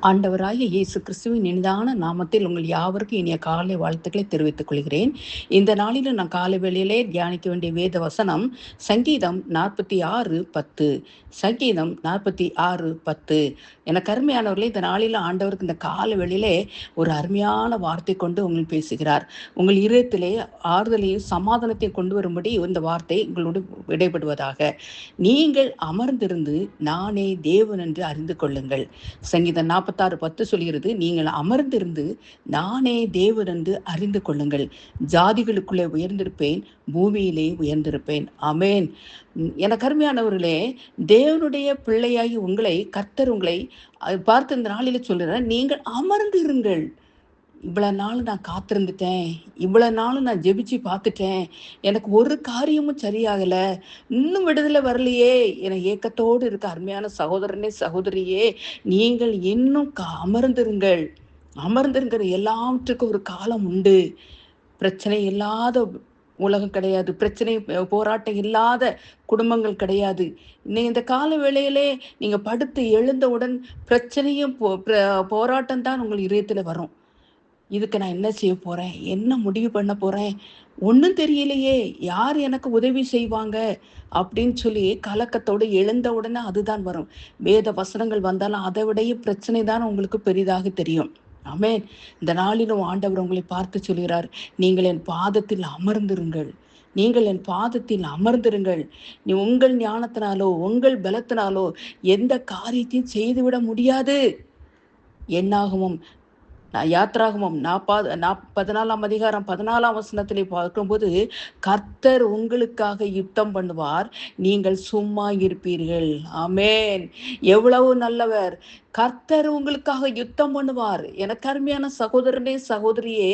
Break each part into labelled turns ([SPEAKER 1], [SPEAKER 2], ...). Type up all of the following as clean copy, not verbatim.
[SPEAKER 1] ஆண்டவராகிய இயேசு கிறிஸ்துவின் இனிதான நாமத்தில் உங்கள் யாவருக்கும் இனிய காலை வாழ்த்துக்களை தெரிவித்துக் கொள்கிறேன். இந்த நாளிலும் நான் காலை வேளையிலே தியானிக்க வேண்டிய வேத வசனம் சங்கீதம் 46:10. சங்கீதம் 46:10. எனக்கு அருமையானவர்களே, இந்த நாளில் ஆண்டவருக்கு இந்த காலை வேளையிலே ஒரு அருமையான வார்த்தை கொண்டு உங்களுக்கு பேசுகிறார். உங்கள் இதயத்திலே ஆறுதலையும் சமாதானத்தையும் கொண்டு வரும்படி இந்த வார்த்தை உங்களோடு விடைபடுவதாக. நீங்கள் அமர்ந்திருந்து நானே தேவன் என்று அறிந்து கொள்ளுங்கள். சங்கீதம் 46:10 சொல்கிறது, நீங்கள் அமர்ந்திருந்து நானே தேவன் என்று அறிந்து கொள்ளுங்கள். ஜாதிகளுக்குள்ளே உயர்ந்திருப்பேன், பூமியிலே உயர்ந்திருப்பேன். ஆமென். எனக்கு அருமையானவர்களே, தேவனுடைய பிள்ளையாகி உங்களை கர்த்தர் உங்களை பார்த்து இந்த நாளிலே சொல்கிறார், நீங்கள் அமர்ந்திருங்கள். இவ்வளவு நாள் நான் காத்திருந்துட்டேன், இவ்வளவு நாள் நான் ஜெபிச்சு பார்த்துட்டேன், எனக்கு ஒரு காரியமும் சரியாகல, இன்னும் விடுதலை வரலையே என ஏக்கத்தோடு இருக்க அருமையான சகோதரனே சகோதரியே, நீங்கள் இன்னும் அமர்ந்திருங்கள். அமர்ந்திருங்கிற எல்லாவற்றுக்கும் ஒரு காலம் உண்டு. பிரச்சனை இல்லாத உலகம் கிடையாது, பிரச்சனை போராட்டம் இல்லாத குடும்பங்கள் கிடையாது. இன்னைக்கு இந்த கால வேளையிலே நீங்க படுத்து எழுந்தவுடன் பிரச்சனையும் போராட்டம் தான் உங்கள் இதயத்துல வரும். இதுக்கு நான் என்ன செய்ய போறேன், என்ன முடிவு பண்ண போறேன், ஒன்றும் தெரியலையே, யார் எனக்கு உதவி செய்வாங்க அப்படின்னு சொல்லி கலக்கத்தோடு எழுந்த உடனே அதுதான் வரும். வேத வசனங்கள் வந்தாலும் அதை விடைய பிரச்சனை தான் உங்களுக்கு பெரிதாக தெரியும். ஆமென். இந்த நாளிலும் ஆண்டவர் உங்களை பார்த்து சொல்கிறார், நீங்கள் என் பாதத்தில் அமர்ந்திருங்கள். நீங்கள் என் பாதத்தில் அமர்ந்திருங்கள். நீ உங்கள் ஞானத்தினாலோ உங்கள் பலத்தினாலோ எந்த காரியத்தையும் செய்துவிட முடியாது. என்னாகவும் யாத்ராகமம் 14:14 பார்க்கும்போது, கர்த்தர் உங்களுக்காக யுத்தம் பண்ணுவார், நீங்கள் சும்மா இருப்பீர்கள். ஆமென். எவ்வளவு நல்லவர்! கர்த்தர் உங்களுக்காக யுத்தம் பண்ணுவார். எனக்கு அருமையான சகோதரனே சகோதரியே,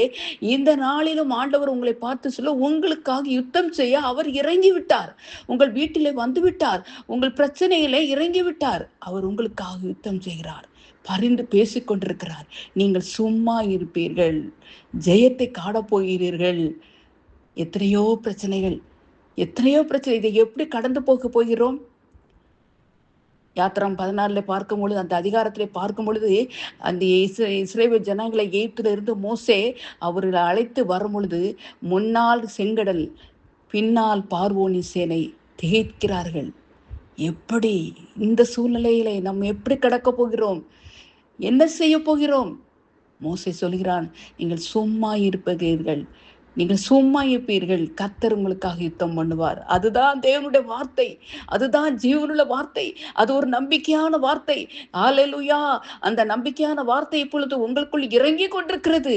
[SPEAKER 1] இந்த நாளிலும் ஆண்டவர் உங்களை பார்த்து சொல்ல, உங்களுக்காக யுத்தம் செய்ய அவர் இறங்கி விட்டார். உங்கள் வீட்டிலே வந்து விட்டார். உங்கள் பிரச்சனையிலே இறங்கி விட்டார். அவர் உங்களுக்காக யுத்தம் செய்கிறார், பரிந்து பேசிக்கொண்டிருக்கிறார். நீங்கள் சும்மா இருப்பீர்கள், ஜெயத்தை காணப் போகிறீர்கள். எத்தனையோ பிரச்சனைகள், இதை எப்படி கடந்து போகிறோம்? யாத்திராம் 14 பார்க்கும் பொழுது, அந்த அதிகாரத்திலே பார்க்கும் பொழுது, அந்த இஸ்ரவேல் ஜனங்களை எகிப்திலிருந்து மோசே அவர்களை அழைத்து வரும் பொழுது, முன்னால் செங்கடல், பின்னால் பார்வோனின் சேனை திகைக்கிறார்கள். எப்படி இந்த சூழ்நிலையிலே நம்ம எப்படி கடக்க போகிறோம், என்ன செய்ய போகிறோம்? மோசே சொல்கிறான், நீங்கள் சும்மா இருப்பீர்கள், நீங்கள் சும்மா இருப்பீர்கள், கர்த்தர் உங்களுக்காக யுத்தம் பண்ணுவார். அதுதான் தேவனுடைய வார்த்தை, அதுதான் ஜீவனுள்ள வார்த்தை, அது ஒரு நம்பிக்கையான வார்த்தை. ஹல்லேலூயா! அந்த நம்பிக்கையான வார்த்தை இப்பொழுது உங்களுக்குள் இறங்கி கொண்டிருக்கிறது.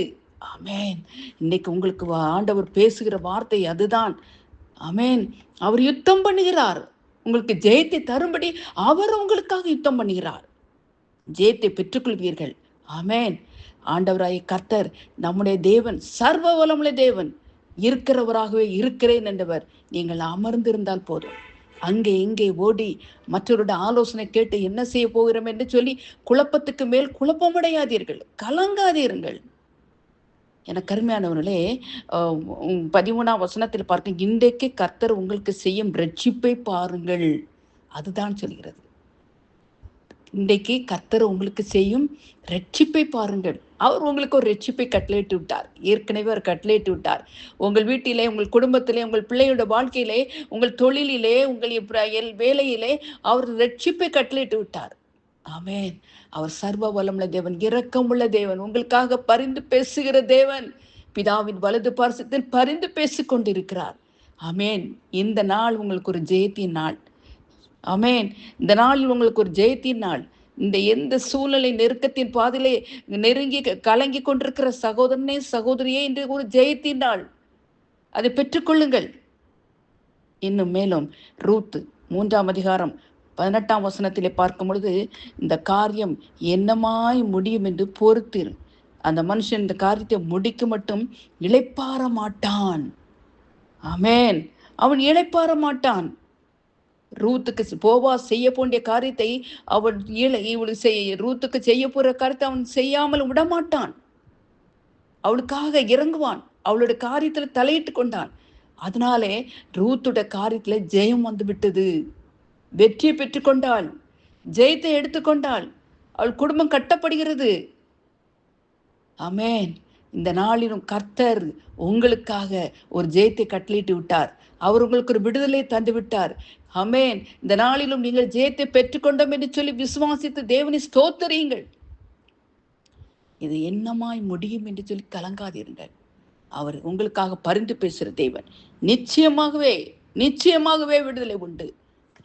[SPEAKER 1] ஆமென். இன்னைக்கு உங்களுக்கு ஆண்டவர் பேசுகிற வார்த்தை அதுதான். ஆமென். அவர் யுத்தம் பண்ணுகிறார், உங்களுக்கு ஜெயத்தை தரும்படி அவர் உங்களுக்காக யுத்தம் பண்ணுகிறார். ஜெயத்தை பெற்றுக்கொள்வீர்கள். ஆமென். ஆண்டவராய் கர்த்தர் நம்முடைய தேவன் சர்வ வல்லமுள்ள தேவன், இருக்கிறவராகவே இருக்கிறேன் என்றவர். நீங்கள் அமர்ந்திருந்தால் போதும். அங்கே இங்கே ஓடி மற்றவருடைய ஆலோசனை கேட்டு என்ன செய்ய போகிறோம் என்று சொல்லி குழப்பத்துக்கு மேல் குழப்பமடையாதீர்கள், கலங்காதீர்கள். எனக்கு அருமையானவர்களே, 13ஆம் வசனத்தில் பார்க்க, இன்றைக்கு கர்த்தர் உங்களுக்கு செய்யும் ரட்சிப்பை பாருங்கள். அதுதான் சொல்கிறது. இன்றைக்கு கர்த்தர் உங்களுக்கு செய்யும் ரட்சிப்பை பாருங்கள். அவர் உங்களுக்கு ஒரு ரட்சிப்பை கட்டளையிட்டு விட்டார். ஏற்கனவே அவர் கட்டளையிட்டு விட்டார். உங்கள் வீட்டிலே, உங்கள் குடும்பத்திலே, உங்கள் பிள்ளையோட வாழ்க்கையிலே, உங்கள் தொழிலிலே, உங்கள் வேலையிலே அவர் ரட்சிப்பை கட்டளையிட்டு விட்டார். ஆமென். அவர் சர்வ வல்லமுள்ள தேவன், இரக்கமுள்ள தேவன், உங்களுக்காக பரிந்து பேசுகிற தேவன், பிதாவின் வலது பார்சத்தில் பரிந்து பேசிக் கொண்டிருக்கிறார். ஆமென். இந்த நாள் உங்களுக்கு ஒரு ஜெயத்தின் நாள். ஆமென். இந்த நாளில் உங்களுக்கு ஒரு ஜெயத்தின் நாள். இந்த எந்த சூழ்நிலை நெருக்கத்தின் பாதிலே நெருங்கி கலங்கி கொண்டிருக்கிற சகோதரனே சகோதரியே, இன்று ஒரு ஜெயத்தின் நாள். அதை பெற்றுக்கொள்ளுங்கள். இன்னும் மேலும் ரூத் 3ஆம் அதிகாரம் 18ஆம் வசனத்திலே பார்க்கும் பொழுது, இந்த காரியம் என்னமாய் முடியும் என்று பொறுத்திரு. அந்த மனுஷன் இந்த காரியத்தை முடிக்க மட்டும் இளைப்பாற மாட்டான். ஆமென். அவன் இளைப்பாற மாட்டான். ரூத்துக்கு போவாஸ் செய்ய போன்ற காரியத்தை அவன் ரூத்துக்கு செய்ய போற காரியத்தை அவன் செய்யாமல் விடமாட்டான். அவளுக்காக இறங்குவான், அவளுடைய காரியத்துல தலையிட்டு கொண்டான். அதனாலே ரூத்துடைய காரியத்துல ஜெயம் வந்து விட்டது. வெற்றியை பெற்றுக்கொண்டாள், ஜெயத்தை எடுத்துக்கொண்டாள். அவள் குடும்பம் கட்டப்படுகிறது. ஆமென். இந்த நாளிலும் கர்த்தர் உங்களுக்காக ஒரு ஜெயத்தை கட்டளையிட்டு விட்டார். அவர் உங்களுக்கு ஒரு விடுதலை தந்து விட்டார். ஆமென். இந்த நாளிலும் நீங்கள் ஜெயத்தை பெற்றுக்கொண்டோம் என்று சொல்லி விசுவாசித்து தேவனை ஸ்தோத்தரியுங்கள். இது என்னமாய் முடியும் என்று சொல்லி கலங்காதீர்கள். அவர் உங்களுக்காக பரிந்து பேசுகிற தேவன். நிச்சயமாகவே நிச்சயமாகவே விடுதலை உண்டு.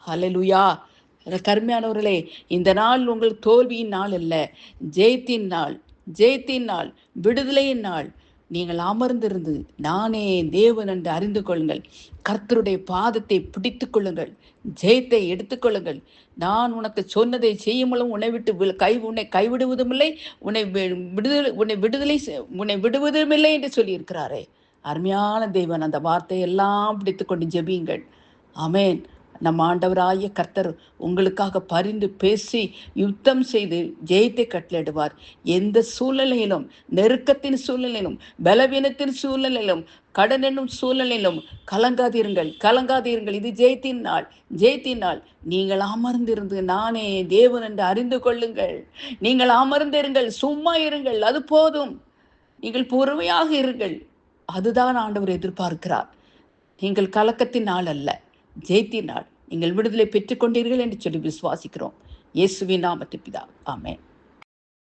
[SPEAKER 1] ஹல்லேலூயா. கருமையானவர்களே, இந்த நாள் உங்கள் தோல்வியின் நாள் அல்ல, ஜெயத்தின் நாள், ஜெயத்தின் நாள், விடுதலையின் நாள். நீங்கள் அமர்ந்திருந்து நானே தேவன் என்று அறிந்து கொள்ளுங்கள். கர்த்தருடைய பாதத்தை பிடித்துக் கொள்ளுங்கள். ஜெயத்தை எடுத்துக்கொள்ளுங்கள். நான் உனக்கு சொன்னதை செய்யும்பொழுதும் உன்னை கைவிடுவதும் இல்லை, உன்னை விடுவதும் இல்லை என்று சொல்லியிருக்கிறாரே. அருமையான தேவன், அந்த வார்த்தையெல்லாம் பிடித்துக்கொண்டு ஜெபியுங்கள். ஆமென். நம் ஆண்டவராகிய கர்த்தர் உங்களுக்காக பரிந்து பேசி யுத்தம் செய்து ஜெயத்தை கட்டளையிடுவார். எந்த சூழ்நிலையிலும், நெருக்கத்தின் சூழ்நிலையிலும், பலவீனத்தின் சூழ்நிலையிலும், கடன் என்னும் சூழ்நிலையிலும் கலங்காதீர்கள், கலங்காதீர்கள். இது ஜெயத்தின் நாள், ஜெயத்தின் நாள். நீங்கள் அமர்ந்திருந்து நானே தேவன் என்று அறிந்து கொள்ளுங்கள். நீங்கள் அமர்ந்திருங்கள், சும்மா இருங்கள், அது போதும். நீங்கள் பொறுமையாக இருங்கள். அதுதான் ஆண்டவர் எதிர்பார்க்கிறார். நீங்கள் கலக்கத்தின் நாள் அல்ல, ஜெயத்தின் நாள். நீங்கள் விடுதலை பெற்றுக்கொண்டீர்கள் என்று சொல்லி விசுவாசிக்கிறோம். இயேசுவின் நாமத்தில் பிதாவே. ஆமென்.